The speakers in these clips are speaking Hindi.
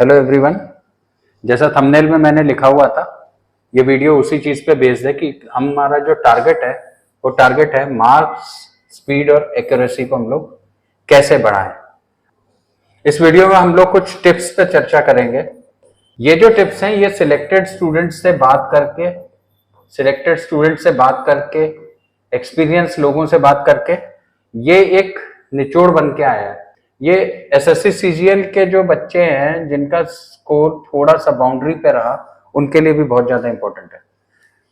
Hello everyone. जैसा थंबनेल में मैंने लिखा हुआ था, ये वीडियो उसी चीज पे बेस्ड है कि हमारा जो टारगेट है वो टारगेट है मार्क्स, स्पीड और एक्यूरेसी को हम लोग कैसे बढ़ाएं। इस वीडियो में हम लोग कुछ टिप्स पे चर्चा करेंगे। ये जो टिप्स हैं ये सिलेक्टेड स्टूडेंट से बात करके एक्सपीरियंस लोगों से बात करके ये एक निचोड़ बन के आया है। ये एसएससी सीजीएल के जो बच्चे हैं जिनका स्कोर थोड़ा सा बाउंड्री पे रहा, उनके लिए भी बहुत ज्यादा इंपॉर्टेंट है।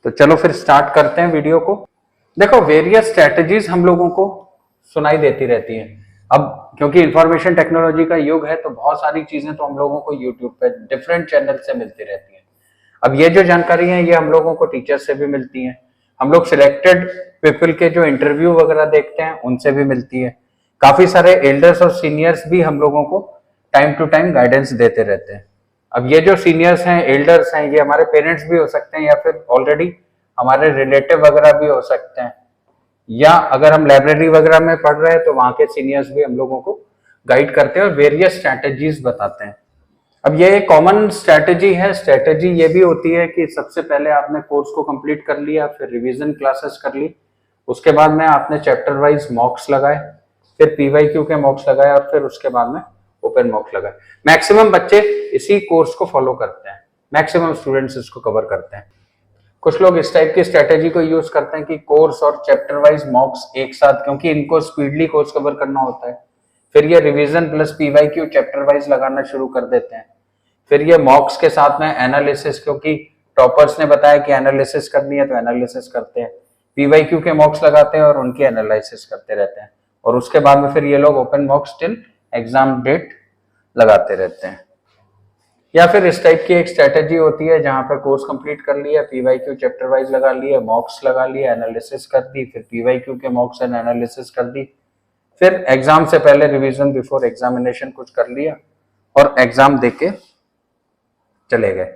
तो चलो फिर स्टार्ट करते हैं वीडियो को। देखो, वेरियस स्ट्रेटजीज हम लोगों को सुनाई देती रहती हैं। अब क्योंकि इंफॉर्मेशन टेक्नोलॉजी का युग है तो बहुत सारी चीजें तो हम लोगों को यूट्यूब पे डिफरेंट चैनल से मिलती रहती हैं। अब ये जो जानकारी है ये हम लोगों को टीचर से भी मिलती है, हम लोग सिलेक्टेड पीपल के जो इंटरव्यू वगैरह देखते हैं उनसे भी मिलती है। काफी सारे एल्डर्स और सीनियर्स भी हम लोगों को टाइम टू टाइम गाइडेंस देते रहते हैं। अब ये जो सीनियर्स हैं, एल्डर्स हैं, ये हमारे पेरेंट्स भी हो सकते हैं या फिर ऑलरेडी हमारे रिलेटिव वगैरह भी हो सकते हैं, या अगर हम लाइब्रेरी वगैरह में पढ़ रहे हैं तो वहां के सीनियर्स भी हम लोगों को गाइड करते हैं और वेरियस स्ट्रैटेजीज बताते हैं। अब ये एक कॉमन स्ट्रैटेजी है। स्ट्रैटेजी ये भी होती है कि सबसे पहले आपने कोर्स को कंप्लीट कर लिया, फिर रिवीजन क्लासेस कर ली, उसके बाद में आपने चैप्टर वाइज मॉक्स लगाए, फिर पीवाईक्यू के मॉक्स लगाए और फिर उसके बाद में ओपन मॉक्स लगाए। मैक्सिमम बच्चे इसी कोर्स को फॉलो करते हैं, मैक्सिमम स्टूडेंट्स इसको कवर करते हैं। कुछ लोग इस टाइप की स्ट्रैटेजी को यूज करते हैं कि कोर्स और चैप्टर वाइज मॉक्स एक साथ, क्योंकि इनको स्पीडली कोर्स कवर करना होता है, फिर ये revision plus PYQ chapter wise लगाना शुरू कर देते हैं। फिर ये मॉक्स के साथ में एनालिसिस, क्योंकि टॉपर्स ने बताया कि एनालिसिस करनी है तो एनालिसिस करते हैं, पीवाईक्यू के मॉक्स लगाते हैं और उनकी एनालिसिस करते रहते हैं, और उसके बाद में फिर ये लोग open mocks till exam date लगाते रहते हैं। या फिर इस टाइप की एक स्ट्रेटेजी होती है जहां पर कोर्स कंप्लीट कर लिया, पीवाईक्यू चैप्टर वाइज लगा लिया, मॉक्स लगा लिया, एनालिसिस कर दी, फिर पीवाईक्यू के मॉक्स एंड एनालिसिस कर दी, फिर एग्जाम से पहले रिवीजन बिफोर एग्जामिनेशन कुछ कर लिया और एग्जाम देके चले गए।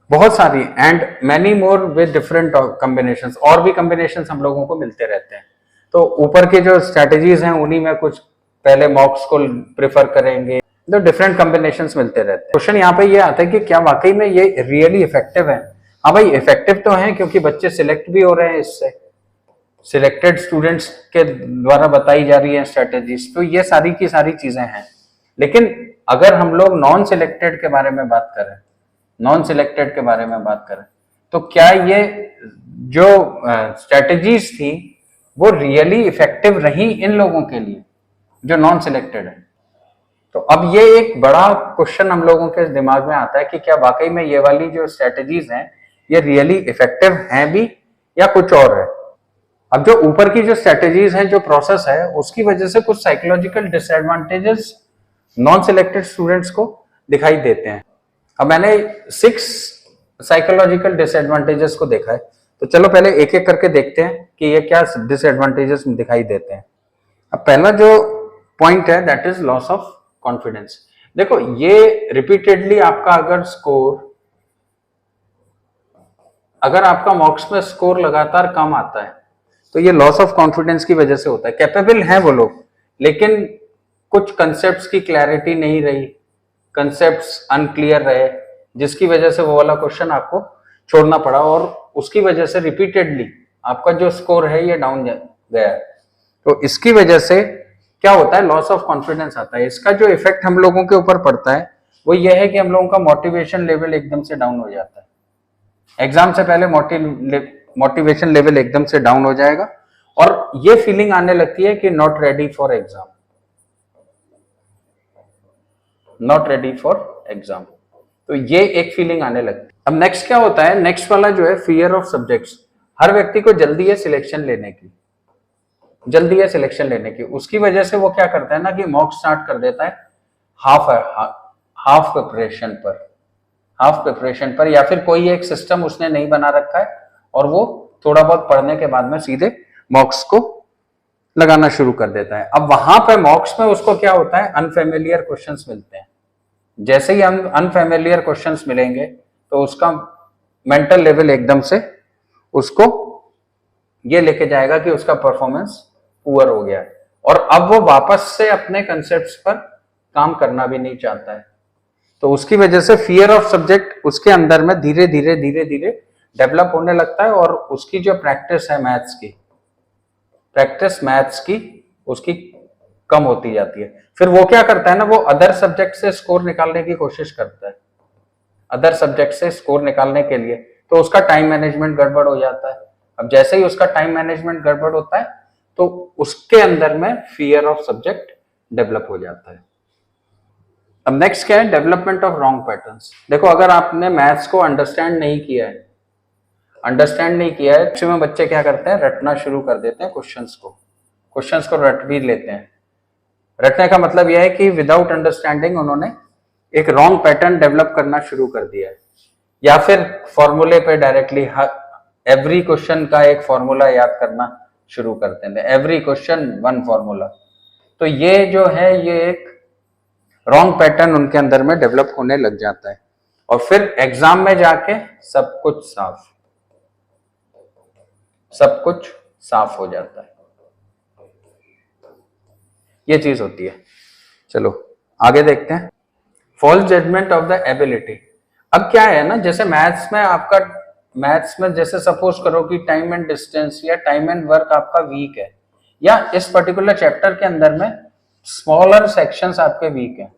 बहुत सारी and many more with different combinations, और भी कॉम्बिनेशंस हम लोगों को मिलते रहते हैं। तो ऊपर के जो स्ट्रेटेजीज हैं उन्हीं में कुछ पहले मॉक्स को प्रेफर करेंगे, तो डिफरेंट कॉम्बिनेशंस मिलते रहते हैं। क्वेश्चन यहाँ पे ये आता है कि क्या वाकई में ये रियली इफेक्टिव है? हाँ भाई, इफेक्टिव तो है क्योंकि बच्चे सिलेक्ट भी हो रहे हैं इससे, सिलेक्टेड स्टूडेंट्स के द्वारा बताई जा रही है स्ट्रेटेजीज, तो ये सारी की सारी चीजें हैं। लेकिन अगर हम लोग नॉन सिलेक्टेड के बारे में बात करें, तो क्या ये जो स्ट्रेटेजीज थी वो रियली इफेक्टिव रही इन लोगों के लिए जो नॉन सिलेक्टेड है? तो अब ये एक बड़ा क्वेश्चन हम लोगों के दिमाग में आता है कि क्या वाकई में ये वाली जो स्ट्रेटेजीज हैं ये रियली इफेक्टिव हैं भी या कुछ और है? अब जो ऊपर की जो स्ट्रेटेजीज है, जो प्रोसेस है, उसकी वजह से कुछ psychological disadvantages non selected students को दिखाई देते हैं। अब मैंने 6 साइकोलॉजिकल डिसएडवांटेजेस को देखा है, तो चलो पहले एक एक करके देखते हैं कि ये क्या डिसएडवांटेजेस दिखाई देते हैं। अब पहला जो पॉइंट है that is loss of confidence. देखो, ये रिपीटेडली आपका अगर आपका मॉक्स में स्कोर लगातार कम आता है तो ये लॉस ऑफ कॉन्फिडेंस की वजह से होता है। कैपेबल हैं वो लोग, लेकिन कुछ कंसेप्ट्स की क्लैरिटी नहीं रही, कंसेप्ट्स अनक्लियर रहे, जिसकी वजह से वो वाला क्वेश्चन आपको छोड़ना पड़ा और उसकी वजह से रिपीटेडली आपका जो स्कोर है ये डाउन गया है। तो इसकी वजह से क्या होता है, लॉस ऑफ कॉन्फिडेंस आता है। इसका जो इफेक्ट हम लोगों के ऊपर पड़ता है वो ये है कि हम लोगों का मोटिवेशन लेवल एकदम से डाउन हो जाता है। एग्जाम से पहले मोटिवेशन लेवल एकदम से डाउन हो जाएगा और ये फीलिंग आने लगती है कि नॉट रेडी फॉर एग्जाम, तो ये एक फीलिंग आने लगती है। अब नेक्स्ट क्या होता है, नेक्स्ट वाला जो है फियर ऑफ सब्जेक्ट्स। हर व्यक्ति को जल्दी है सिलेक्शन लेने की, उसकी वजह से वो क्या करता है ना कि मॉक स्टार्ट कर देता है हाफ प्रिपरेशन पर, या फिर कोई एक सिस्टम उसने नहीं बना रखा है और वो थोड़ा बहुत पढ़ने के बाद में सीधे मॉक्स को लगाना शुरू कर देता है। अब वहां पे मॉक्स में उसको क्या होता है, अनफेमिलियर क्वेश्चंस मिलते हैं। जैसे ही अनफेमिलियर क्वेश्चंस मिलेंगे तो उसका मेंटल लेवल एकदम से उसको ये लेके जाएगा कि उसका परफॉर्मेंस पुअर हो गया है और अब वो वापस से अपने कंसेप्ट्स पर काम करना भी नहीं चाहता है। तो उसकी वजह से फियर ऑफ सब्जेक्ट उसके अंदर में धीरे धीरे धीरे धीरे डेवलप होने लगता है, और उसकी जो प्रैक्टिस है मैथ्स की, प्रैक्टिस मैथ्स की उसकी कम होती जाती है। फिर वो क्या करता है ना, वो अदर सब्जेक्ट से स्कोर निकालने की कोशिश करता है, अदर सब्जेक्ट से स्कोर निकालने के लिए, तो उसका टाइम मैनेजमेंट गड़बड़ हो जाता है। अब जैसे ही उसका टाइम मैनेजमेंट गड़बड़ होता है तो उसके अंदर में फियर ऑफ सब्जेक्ट डेवलप हो जाता है। अब नेक्स्ट क्या है, डेवलपमेंट ऑफ रॉन्ग पैटर्न्स। देखो अगर आपने मैथ्स को अंडरस्टैंड नहीं किया है, मैक्सिमम बच्चे क्या करते हैं, रटना शुरू कर देते हैं क्वेश्चंस को रट भी लेते हैं। रटने का मतलब यह है कि विदाउट अंडरस्टैंडिंग उन्होंने एक रॉन्ग पैटर्न डेवलप करना शुरू कर दिया है, या फिर फॉर्मूले पे डायरेक्टली एवरी क्वेश्चन का एक फॉर्मूला याद करना शुरू करते हैं, एवरी क्वेश्चन वन फॉर्मूला। तो ये जो है ये एक रॉन्ग पैटर्न उनके अंदर में डेवलप होने लग जाता है, और फिर एग्जाम में जाके सब कुछ साफ हो जाता है। ये चीज होती है। चलो आगे देखते हैं, false judgement of the ability. अब क्या है ना, जैसे मैथ्स में जैसे सपोज करो कि टाइम एंड डिस्टेंस या टाइम एंड वर्क आपका वीक है, या इस पर्टिकुलर चैप्टर के अंदर में स्मॉलर सेक्शंस आपके वीक हैं,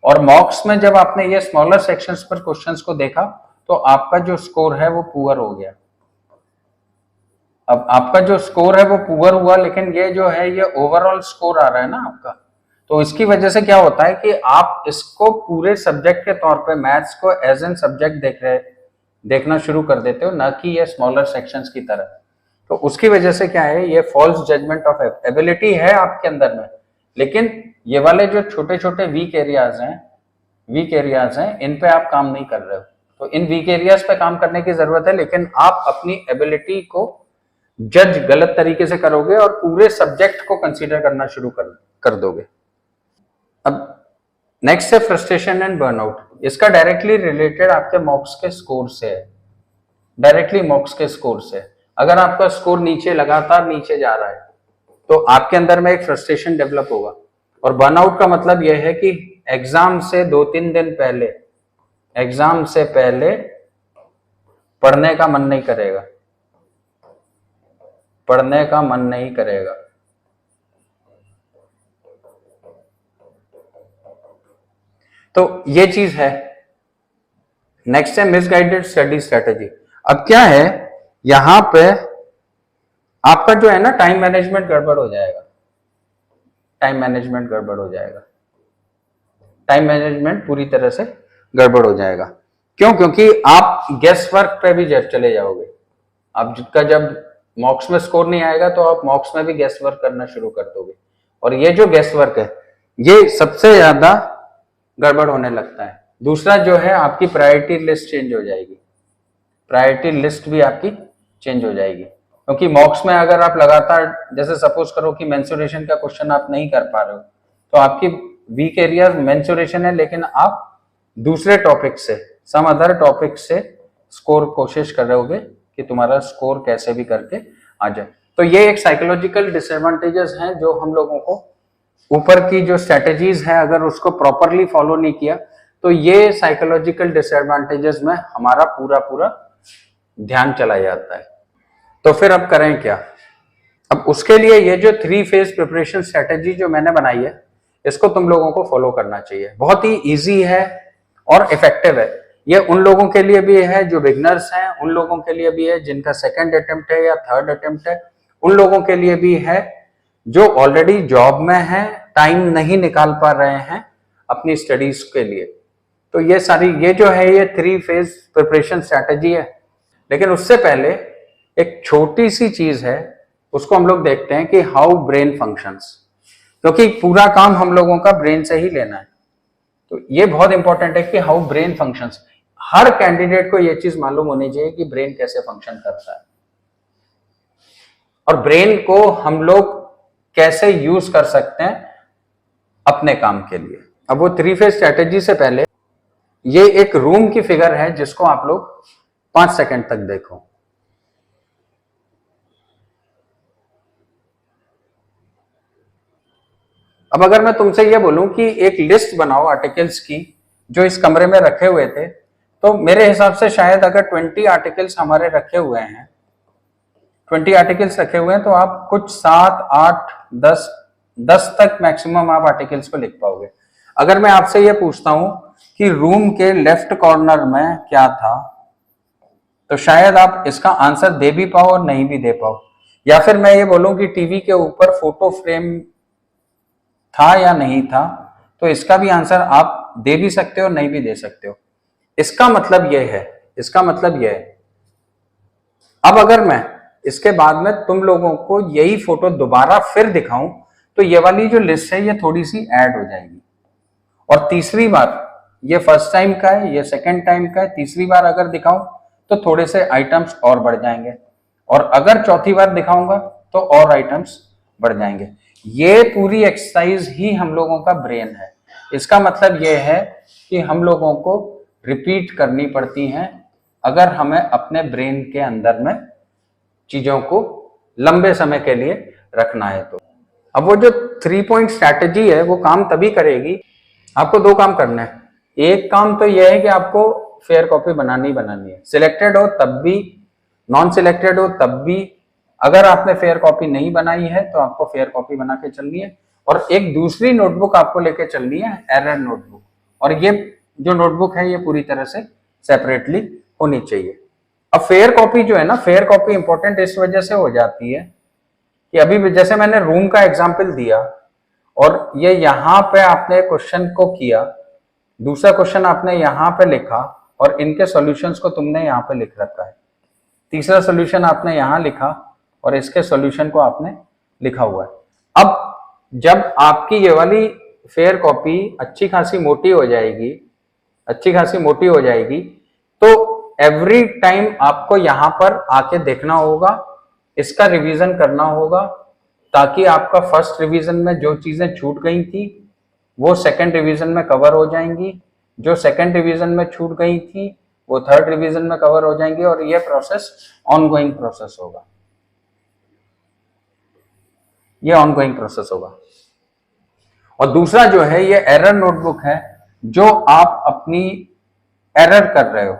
और मॉक्स में जब आपने ये स्मॉलर सेक्शंस पर क्वेश्चंस को देखा तो आपका जो स्कोर है वो पुअर हो गया। अब आपका जो स्कोर है वो पुअर हुआ, लेकिन ये जो है ये ओवरऑल स्कोर आ रहा है ना आपका, तो इसकी वजह से क्या होता है कि आप इसको पूरे सब्जेक्ट के तौर पे मैथ्स को एज एन सब्जेक्ट देखना शुरू कर देते हो, ना कि ये स्मॉलर सेक्शंस की तरह। तो उसकी वजह से क्या है, ये फॉल्स जजमेंट ऑफ एबिलिटी है आपके अंदर में, लेकिन ये वाले जो छोटे छोटे वीक एरियाज हैं इन पे आप काम नहीं कर रहे हो। तो इन वीक एरियाज पे काम करने की जरूरत है, लेकिन आप अपनी एबिलिटी को जज गलत तरीके से करोगे और पूरे सब्जेक्ट को कंसीडर करना शुरू कर दोगे। अब नेक्स्ट है फ्रस्ट्रेशन एंड बर्नआउट। इसका डायरेक्टली रिलेटेड आपके मॉक्स के स्कोर से है, अगर आपका स्कोर लगातार नीचे जा रहा है तो आपके अंदर में एक फ्रस्ट्रेशन डेवलप होगा। और बर्नआउट का मतलब यह है कि एग्जाम से 2-3 दिन पहले, एग्जाम से पहले पढ़ने का मन नहीं करेगा, तो ये चीज है। नेक्स्ट है मिसगाइडेड स्टडी स्ट्रेटेजी। अब क्या है, यहां पे आपका जो है ना टाइम मैनेजमेंट गड़बड़ हो जाएगा, टाइम मैनेजमेंट पूरी तरह से गड़बड़ हो जाएगा। क्यों? क्योंकि आप गेस वर्क पे भी चले जाओगे। आप जिसका जब मॉक्स में स्कोर नहीं आएगा तो आप मॉक्स में भी गेस वर्क करना शुरू कर दोगे, और ये जो गेस वर्क है ये सबसे ज्यादा गड़बड़ होने लगता है। दूसरा जो है, आपकी प्रायोरिटी लिस्ट चेंज हो जाएगी, क्योंकि मॉक्स में अगर आप लगातार, जैसे सपोज करो कि मेंसुरेशन का क्वेश्चन आप नहीं कर पा रहे हो, तो आपकी वीक एरिया मेंसुरेशन है, लेकिन आप दूसरे टॉपिक से, सम अदर टॉपिक से स्कोर कोशिश कर रहे होगे कि तुम्हारा स्कोर कैसे भी करके आ जाए। तो ये एक साइकोलॉजिकल डिसएडवांटेजेस हैं जो हम लोगों को, ऊपर की जो स्ट्रेटेजीज है अगर उसको प्रॉपरली फॉलो नहीं किया तो ये साइकोलॉजिकल डिसएडवांटेजेस में हमारा पूरा ध्यान चला जाता है। तो फिर अब करें क्या? अब उसके लिए ये जो 3 फेज प्रिपरेशन स्ट्रेटेजी जो मैंने बनाई है, इसको तुम लोगों को फॉलो करना चाहिए। बहुत ही इजी है और इफेक्टिव है। ये उन लोगों के लिए भी है जो बिगनर्स हैं, उन लोगों के लिए भी है जिनका सेकंड अटेम्प्ट है या थर्ड अटेम्प्ट है, उन लोगों के लिए भी है जो ऑलरेडी जॉब में है, टाइम नहीं निकाल पा रहे हैं अपनी स्टडीज के लिए। तो ये जो है ये 3 फेज प्रिपरेशन स्ट्रेटेजी है। लेकिन उससे पहले एक छोटी सी चीज है, उसको हम लोग देखते हैं कि हाउ ब्रेन फंक्शंस, क्योंकि पूरा काम हम लोगों का ब्रेन से ही लेना है। तो ये बहुत इंपॉर्टेंट है कि how brain functions. Her candidate को ये चीज मालूम होनी चाहिए कि ब्रेन कैसे फंक्शन करता है, और ब्रेन को हम लोग कैसे यूज कर सकते हैं अपने काम के लिए। अब वो 3 फेज स्ट्रेटेजी से पहले ये एक रूम की फिगर है जिसको आप लोग 5 सेकंड तक देखो। अब अगर मैं तुमसे ये बोलूं कि एक लिस्ट बनाओ आर्टिकल्स की जो इस कमरे में रखे हुए थे, तो मेरे हिसाब से शायद अगर 20 आर्टिकल्स हमारे रखे हुए हैं, 20 आर्टिकल्स रखे हुए हैं, तो आप कुछ 7, 8, 10 तक मैक्सिमम आप आर्टिकल्स को लिख पाओगे। अगर मैं आपसे ये पूछता हूं कि रूम के लेफ्ट कॉर्नर में क्या था, तो शायद आप इसका आंसर दे भी पाओ और नहीं भी दे पाओ। या फिर मैं ये बोलूं कि टीवी के ऊपर फोटो फ्रेम था या नहीं था, तो इसका भी आंसर आप दे भी सकते हो, नहीं भी दे सकते हो। इसका मतलब यह है, अब अगर मैं इसके बाद में तुम लोगों को यही फोटो दोबारा फिर दिखाऊं, तो ये वाली जो लिस्ट है ये थोड़ी सी ऐड हो जाएगी। और तीसरी बार, ये फर्स्ट टाइम का है, ये सेकंड टाइम का है, तीसरी बार अगर दिखाऊं तो थोड़े से आइटम्स और बढ़ जाएंगे, और अगर चौथी बार दिखाऊंगा तो और आइटम्स बढ़ जाएंगे। ये पूरी एक्सरसाइज ही हम लोगों का ब्रेन है। इसका मतलब ये है कि हम लोगों को रिपीट करनी पड़ती हैं अगर हमें अपने ब्रेन के अंदर में चीजों को लंबे समय के लिए रखना है। तो अब वो जो 3 पॉइंट स्ट्रैटेजी है वो काम तभी करेगी, आपको 2 काम करना है। एक काम तो यह है कि आपको फेयर कॉपी बनानी है, सिलेक्टेड हो तब भी, नॉन सिलेक्टेड हो तब भी। अगर आपने फेयर कॉपी नहीं बनाई है तो आपको फेयर कॉपी बना के चलनी है, और एक दूसरी नोटबुक आपको लेके चलनी है, एरर नोटबुक। और ये जो नोटबुक है ये पूरी तरह से सेपरेटली होनी चाहिए। अब फेयर कॉपी जो है ना, फेयर कॉपी इंपॉर्टेंट इस वजह से हो जाती है कि अभी जैसे मैंने रूम का एग्जाम्पल दिया, और ये यहां पे आपने क्वेश्चन को किया, दूसरा क्वेश्चन आपने यहां पे लिखा, और इनके सॉल्यूशंस को तुमने यहां पे लिख रखा है, तीसरा सॉल्यूशन आपने यहां लिखा और इसके सॉल्यूशन को आपने लिखा हुआ है। अब जब आपकी ये वाली फेयर कॉपी अच्छी खासी मोटी हो जाएगी, तो एवरी टाइम आपको यहां पर आके देखना होगा, इसका रिवीजन करना होगा, ताकि आपका फर्स्ट रिवीजन में जो चीजें छूट गई थी वो सेकंड रिवीजन में कवर हो जाएंगी, जो सेकंड रिवीजन में छूट गई थी वो थर्ड रिवीजन में कवर हो जाएंगी, और ये प्रोसेस ऑनगोइंग प्रोसेस होगा, ये ऑनगोइंग प्रोसेस होगा। और दूसरा जो है ये एरर नोटबुक है, जो आप अपनी एरर कर रहे हो।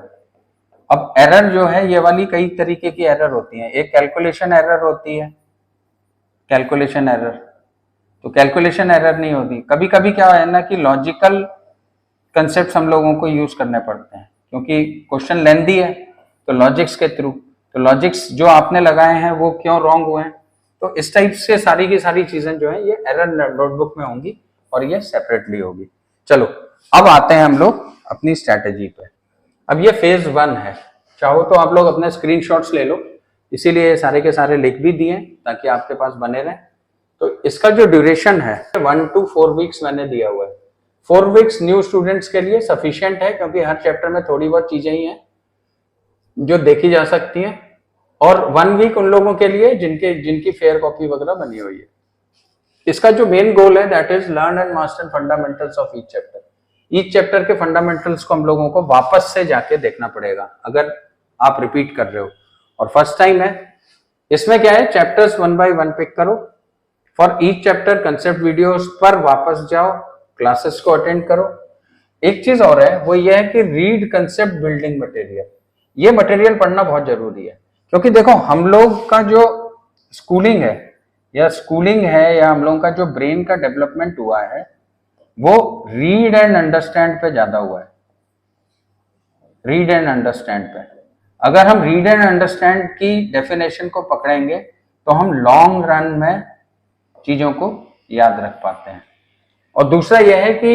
अब एरर जो है ये वाली कई तरीके की एरर होती है। एक कैलकुलेशन एरर होती है, कैलकुलेशन एरर, तो कैलकुलेशन एरर नहीं होती। कभी कभी क्या है ना कि लॉजिकल कंसेप्ट हम लोगों को यूज करने पड़ते हैं, क्योंकि क्वेश्चन लेंथी है, तो लॉजिक्स के थ्रू, तो लॉजिक्स जो आपने लगाए हैं वो क्यों रॉन्ग हुए हैं, तो इस टाइप से सारी की सारी चीजें जो है ये एरर नोटबुक में होंगी और ये सेपरेटली होगी। चलो अब आते हैं हम लोग अपनी स्ट्रैटेजी पे। अब ये फेज 1 है, चाहो तो आप लोग अपने स्क्रीनशॉट्स ले लो, इसीलिए सारे के सारे लिख भी दिए ताकि आपके पास बने रहें। तो इसका जो ड्यूरेशन है 1 to 4 वीक्स मैंने दिया हुआ है। 4 वीक्स न्यू स्टूडेंट्स के लिए सफिशिएंट है, क्योंकि हर चैप्टर में थोड़ी बहुत चीजें ही हैं जो देखी जा सकती हैं, और 1 वीक उन लोगों के लिए जिनकी फेयर कॉपी वगैरह बनी हुई है। इसका जो मेन गोल है that is learn and master fundamentals of each chapter. Each chapter के फंडामेंटल्स को हम लोगों को वापस से जाके देखना पड़ेगा अगर आप रिपीट कर रहे हो और फर्स्ट टाइम है। इसमें क्या है, चैप्टर्स 1 by 1 पिक करो, for each chapter concept videos पर वापस जाओ, क्लासेस को अटेंड करो। एक चीज और है, वो ये है कि रीड कंसेप्ट बिल्डिंग मटेरियल। ये मटेरियल पढ़ना बहुत जरूरी है, क्योंकि देखो हम लोग का जो स्कूलिंग है या हम लोगों का जो ब्रेन का डेवलपमेंट हुआ है वो रीड एंड अंडरस्टैंड पे ज्यादा हुआ है, रीड एंड अंडरस्टैंड पे। अगर हम रीड एंड अंडरस्टैंड की डेफिनेशन को पकड़ेंगे तो हम लॉन्ग रन में चीजों को याद रख पाते हैं। और दूसरा यह है कि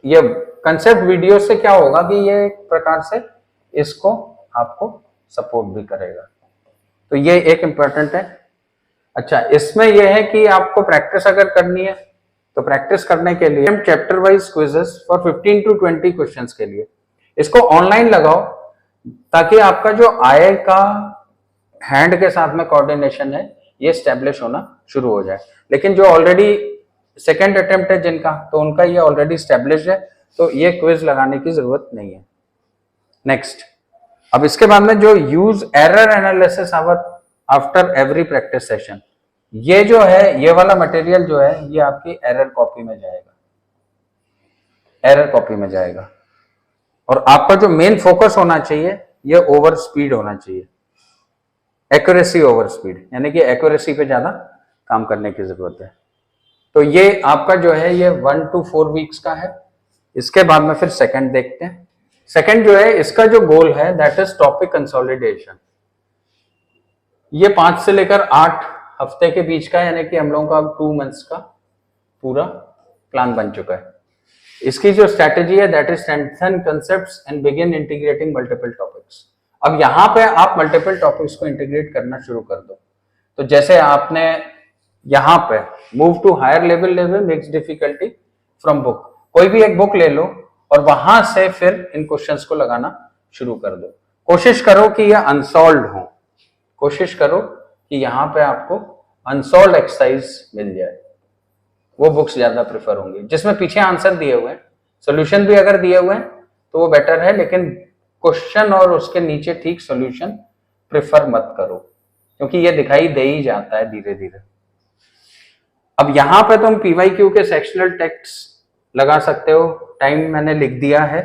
ये कंसेप्ट वीडियो से क्या होगा कि ये एक प्रकार से इसको आपको सपोर्ट भी करेगा, तो ये एक इंपॉर्टेंट है। अच्छा, इसमें यह है कि आपको प्रैक्टिस अगर करनी है तो प्रैक्टिस करने के लिए chapter wise quizzes for 15 to 20 questions के लिए इसको ऑनलाइन लगाओ, ताकि आपका जो आई का हैंड के साथ में कोऑर्डिनेशन है ये स्टैब्लिश होना शुरू हो जाए। लेकिन जो ऑलरेडी सेकेंड अटेम्प्ट है जिनका, तो उनका ये ऑलरेडी स्टैब्लिश है, तो ये क्विज लगाने की जरूरत नहीं है। नेक्स्ट, अब इसके बाद में जो use error analysis after every practice session, ये जो है, ये वाला मटेरियल जो है, ये आपकी एरर कॉपी में जाएगा, एरर कॉपी में जाएगा। और आपका जो मेन फोकस होना चाहिए, ये ओवर स्पीड होना चाहिए, एक्यूरेसी ओवर स्पीड, यानी कि एक्यूरेसी पे ज्यादा काम करने की जरूरत है। तो ये आपका जो है ये 1 to 4 वीक्स का है। इसके बाद में फिर सेकंड देखते हैं। सेकंड जो है, इसका जो गोल है दैट इज टॉपिक कंसोलिडेशन। ये 5 से लेकर 8 हफ्ते के बीच का, यानी कि हम लोगों का 2 मंथ्स का पूरा प्लान बन चुका है। इसकी जो स्ट्रेटेजी है that is strengthen concepts and begin integrating multiple topics. अब यहां पे आप मल्टीपल टॉपिक्स को इंटीग्रेट करना शुरू कर दो। तो जैसे आपने यहां पे move to higher level makes difficulty from book, कोई भी एक बुक ले लो और वहां से फिर इन क्वेश्चंस को लगाना शुरू कर दो। कोशिश करो कि ये अनसॉल्व्ड हो, कोशिश करो कि यहाँ पे आपको अनसॉल्व्ड एक्सरसाइज मिल जाए, वो बुक्स ज्यादा प्रेफर होंगी जिसमें पीछे आंसर दिए हुए हैं, सोल्यूशन भी अगर दिए हुए हैं तो वो बेटर है, लेकिन क्वेश्चन और उसके नीचे ठीक सोल्यूशन प्रेफर मत करो, क्योंकि ये दिखाई दे ही जाता है धीरे धीरे। अब यहाँ पे तुम पीवाईक्यू के सेक्शनल टेक्स्ट लगा सकते हो, टाइम मैंने लिख दिया है,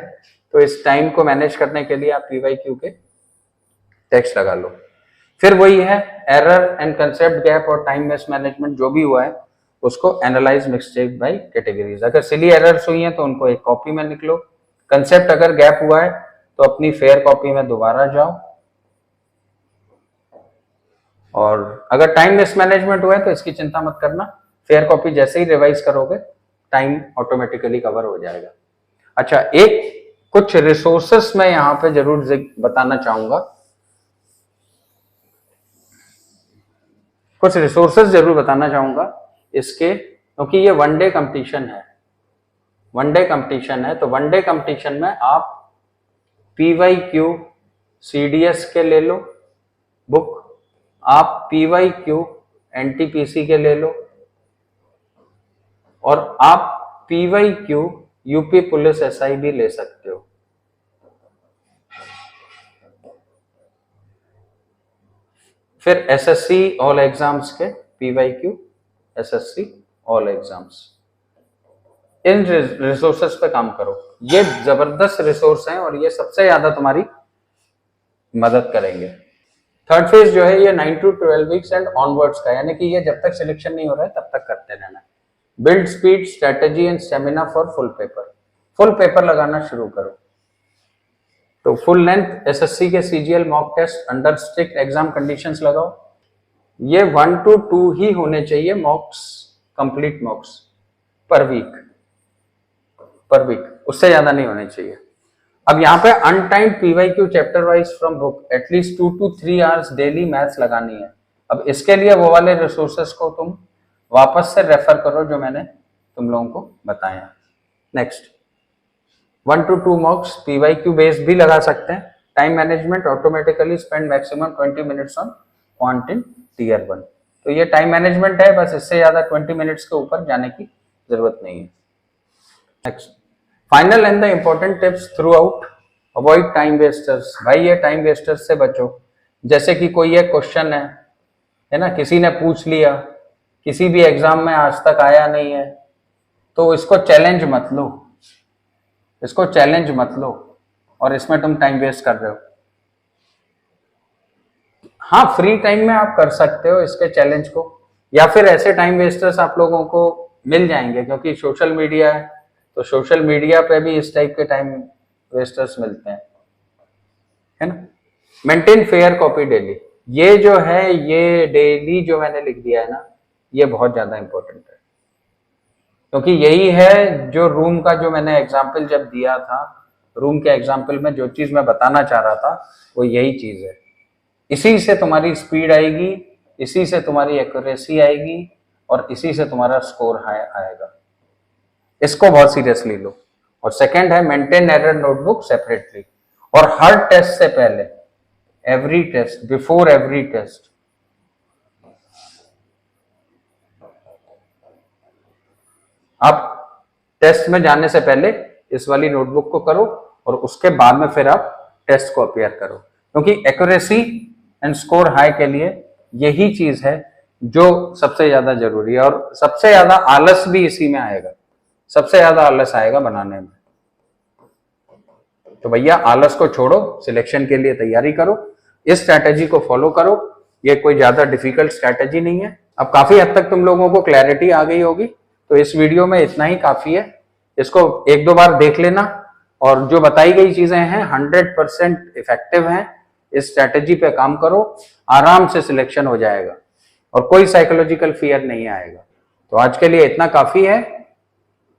तो इस टाइम को मैनेज करने के लिए आप पीवाईक्यू के टेक्स्ट लगा लो। फिर वही है, एरर एंड कंसेप्ट गैप और टाइम मिस मैनेजमेंट जो भी हुआ है उसको एनालाइज मिस्टेक बाय कैटेगरीज। अगर सिली एरर्स हुई हैं तो उनको एक कॉपी में लिख लो, कंसेप्ट अगर गैप हुआ है तो अपनी फेयर कॉपी में दोबारा जाओ, और अगर टाइम मिस मैनेजमेंट हुआ है तो इसकी चिंता मत करना, फेयर कॉपी जैसे ही रिवाइज करोगे टाइम ऑटोमेटिकली कवर हो जाएगा। अच्छा, एक कुछ रिसोर्सेस मैं यहाँ पे जरूर बताना चाहूंगा, कुछ रिसोर्सेस जरूर बताना चाहूंगा इसके, क्योंकि ये 1 डे कंपटीशन है, 1 डे कंपटीशन है। तो 1 डे कंपटीशन में आप पीवाईक्यू सीडीएस के ले लो बुक, आप पीवाईक्यू एनटीपीसी के ले लो, और आप पीवाईक्यू यूपी पुलिस एसआई भी ले सकते हो। फिर एसएससी ऑल एग्जाम्स के पीवाईक्यू, एसएससी ऑल एग्जाम्स, इन रिसोर्सेस पे काम करो। ये जबरदस्त रिसोर्स हैं और ये सबसे ज्यादा तुम्हारी मदद करेंगे। थर्ड फेज जो है ये 9 to 12 वीक्स एंड ऑनवर्ड्स का, यानी कि ये जब तक सिलेक्शन नहीं हो रहा है तब तक करते रहना। Build speed, strategy and stamina for full paper, full paper लगाना शुरू करो। तो फुल लेंथ एसएससी के CGL mock test under strict exam conditions लगाओ। ये 1 to 2 ही होने चाहिए मॉक्स, कंप्लीट मॉक्स पर वीक, उससे ज्यादा नहीं होने चाहिए। अब यहाँ पे untimed PYQ chapter wise from book at least 2 to 3 hours daily maths लगानी है। अब इसके लिए वो वाले रिसोर्सेस को तुम वापस से रेफर करो जो मैंने तुम लोगों को बताया। Next, 1 to 2 mocks PYQ based भी लगा सकते हैं। Time management, automatically spend maximum 20 minutes on quant in tier 1। तो ये टाइम मैनेजमेंट है, बस इससे ज्यादा 20 मिनट्स के ऊपर जाने की जरूरत नहीं है। Next, final and the important tips through out, avoid time wasters. भाई ये टाइम वेस्टर्स से बचो। जैसे कि कोई एक क्वेश्चन है ना, किसी ने पूछ लिया, किसी भी एग्जाम में आज तक आया नहीं है, तो इसको चैलेंज मत लो, इसको चैलेंज मत लो और इसमें तुम टाइम वेस्ट कर रहे हो। हाँ, फ्री टाइम में आप कर सकते हो इसके चैलेंज को, या फिर ऐसे टाइम वेस्टर्स आप लोगों को मिल जाएंगे, क्योंकि सोशल मीडिया है तो सोशल मीडिया पे भी इस टाइप के टाइम वेस्टर्स मिलते हैं, है ना। मेंटेन फेयर कॉपी डेली, ये जो है ये डेली जो मैंने लिख दिया है ना, ये बहुत ज्यादा इंपॉर्टेंट है, क्योंकि यही है जो रूम का जो मैंने एग्जाम्पल जब दिया था, रूम के एग्जाम्पल में जो चीज मैं बताना चाह रहा था वो यही चीज है। इसी से तुम्हारी स्पीड आएगी, इसी से तुम्हारी एक्यूरेसी आएगी और इसी से तुम्हारा स्कोर हाई आएगा। इसको बहुत सीरियसली लो। और सेकंड है मेंटेन एरर नोटबुक सेपरेटली, और हर टेस्ट से पहले, every test, before every test, आप टेस्ट में जाने से पहले इस वाली नोटबुक को करो और उसके बाद में फिर आप टेस्ट को अपियर करो, क्योंकि एक्यूरेसी एंड स्कोर हाई के लिए यही चीज है जो सबसे ज्यादा जरूरी है, और सबसे ज्यादा आलस भी इसी में आएगा, सबसे ज्यादा आलस आएगा बनाने में। तो भैया आलस को छोड़ो, सिलेक्शन के लिए तैयारी करो, इस स्ट्रैटेजी को फॉलो करो। ये कोई ज्यादा डिफिकल्ट स्ट्रैटेजी नहीं है। अब काफी हद तक तुम लोगों को क्लैरिटी आ गई होगी, तो इस वीडियो में इतना ही काफी है। इसको एक दो बार देख लेना, और जो बताई गई चीजें हैं 100% इफेक्टिव हैं। इस स्ट्रैटेजी पे काम करो, आराम से सिलेक्शन हो जाएगा और कोई साइकोलॉजिकल फियर नहीं आएगा। तो आज के लिए इतना काफी है।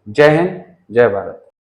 जय हिंद, जय भारत।